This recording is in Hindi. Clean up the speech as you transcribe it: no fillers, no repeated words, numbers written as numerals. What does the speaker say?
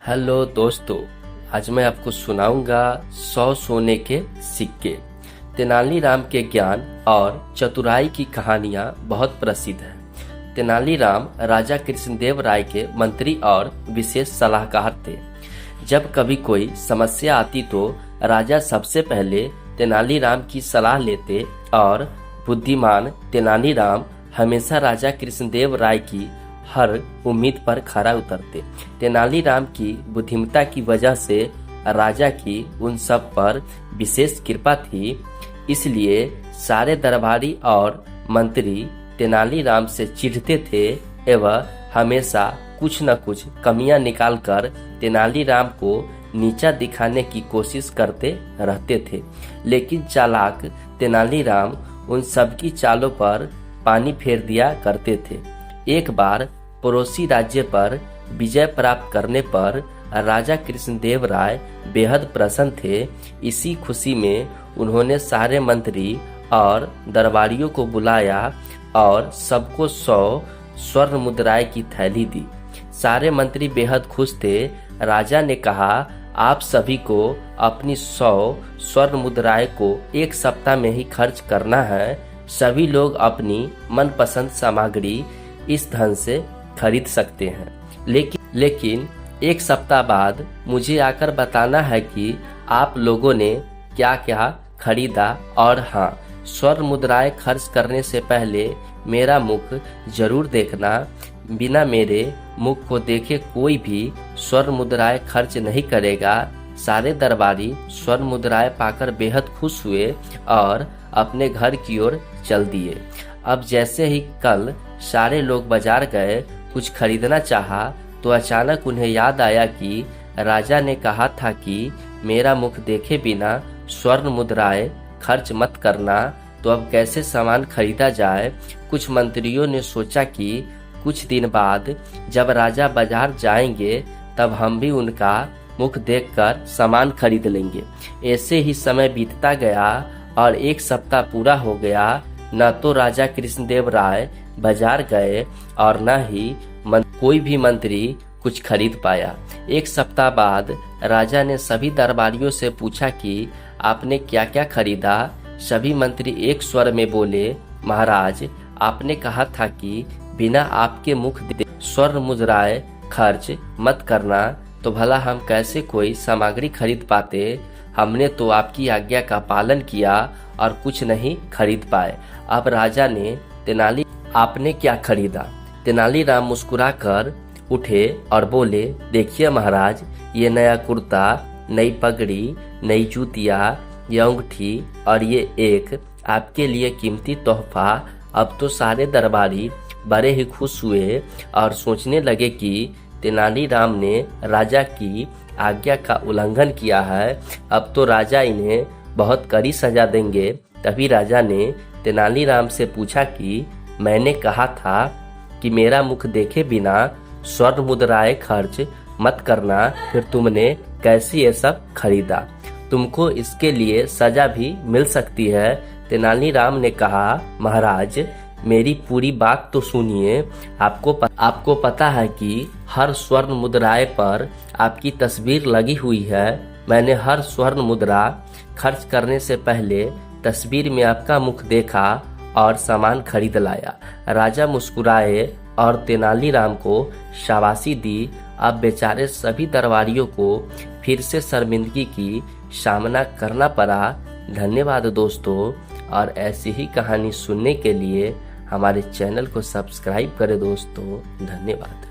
हेलो दोस्तों, आज मैं आपको सुनाऊंगा 100 सोने के सिक्के। तेनालीराम के ज्ञान और चतुराई की कहानियां बहुत प्रसिद्ध हैं। तेनालीराम राजा कृष्णदेव राय के मंत्री और विशेष सलाहकार थे। जब कभी कोई समस्या आती तो राजा सबसे पहले तेनालीराम की सलाह लेते और बुद्धिमान तेनालीराम हमेशा राजा कृष्णदेव राय की हर उम्मीद पर खरा उतरते। तेनालीराम की बुद्धिमत्ता की वजह से राजा की उन सब पर विशेष कृपा थी, इसलिए सारे दरबारी और मंत्री तेनालीराम से चिढ़ते थे एवं हमेशा कुछ न कुछ कमियां निकालकर तेनालीराम को नीचा दिखाने की कोशिश करते रहते थे। लेकिन चालाक तेनालीराम उन सबकी चालों पर पानी फेर दिया करते थे। एक बार पड़ोसी राज्य पर विजय प्राप्त करने पर राजा कृष्णदेव राय बेहद प्रसन्न थे। इसी खुशी में उन्होंने सारे मंत्री और दरबारियों को बुलाया और सबको 100 स्वर्ण मुद्राएं की थैली दी। सारे मंत्री बेहद खुश थे। राजा ने कहा, आप सभी को अपनी 100 स्वर्ण मुद्राएं को एक सप्ताह में ही खर्च करना है। सभी लोग अपनी मनपसंद सामग्री इस धन से खरीद सकते हैं, लेकिन एक सप्ताह बाद मुझे आकर बताना है कि आप लोगों ने क्या क्या खरीदा। और हाँ, स्वर्ण मुद्राएं खर्च करने से पहले मेरा मुख जरूर देखना। बिना मेरे मुख को देखे कोई भी स्वर्ण मुद्राएं खर्च नहीं करेगा। सारे दरबारी स्वर्ण मुद्राएं पाकर बेहद खुश हुए और अपने घर की ओर चल दिए। अब जैसे ही कल सारे लोग बाजार गए कुछ खरीदना चाहा तो अचानक उन्हें याद आया कि राजा ने कहा था कि मेरा मुख देखे बिना स्वर्ण मुद्राएं खर्च मत करना। तो अब कैसे सामान खरीदा जाए। कुछ मंत्रियों ने सोचा कि कुछ दिन बाद जब राजा बाजार जाएंगे तब हम भी उनका मुख देखकर सामान खरीद लेंगे। ऐसे ही समय बीतता गया और एक सप्ताह पूरा हो गया। न तो राजा कृष्णदेव राय बाजार गए और न ही कोई भी मंत्री कुछ खरीद पाया। एक सप्ताह बाद राजा ने सभी दरबारियों से पूछा कि आपने क्या क्या खरीदा। सभी मंत्री एक स्वर में बोले, महाराज, आपने कहा था कि बिना आपके मुख स्वर्ण मुद्राएं खर्च मत करना, तो भला हम कैसे कोई सामग्री खरीद पाते। हमने तो आपकी आज्ञा का पालन किया और कुछ नहीं खरीद पाए। अब राजा ने आपने क्या खरीदा। तेनालीराम मुस्कुराकर उठे और बोले, देखिए महाराज, ये नया कुर्ता, नई पगड़ी, नई जूतियाँ, ये अंगूठी और ये एक आपके लिए कीमती तोहफा। अब तो सारे दरबारी बड़े ही खुश हुए और सोचने लगे कि तेनालीराम ने राजा की आज्ञा का उल्लंघन किया है। अब तो राजा इन्हें बहुत कड़ी सजा देंगे। तभी राजा ने तेनालीराम से पूछा कि मैंने कहा था कि मेरा मुख देखे बिना स्वर्ण मुद्राएं खर्च मत करना, फिर तुमने कैसे ये सब खरीदा। तुमको इसके लिए सजा भी मिल सकती है। तेनालीराम ने कहा, महाराज, मेरी पूरी बात तो सुनिए। आपको पता है कि हर स्वर्ण मुद्राएं पर आपकी तस्वीर लगी हुई है। मैंने हर स्वर्ण मुद्रा खर्च करने से पहले तस्वीर में आपका मुख देखा और सामान खरीद लाया। राजा मुस्कुराए और तेनालीराम को शाबाशी दी। अब बेचारे सभी दरबारियों को फिर से शर्मिंदगी की सामना करना पड़ा। धन्यवाद दोस्तों, और ऐसी ही कहानी सुनने के लिए हमारे चैनल को सब्सक्राइब करें दोस्तों। धन्यवाद।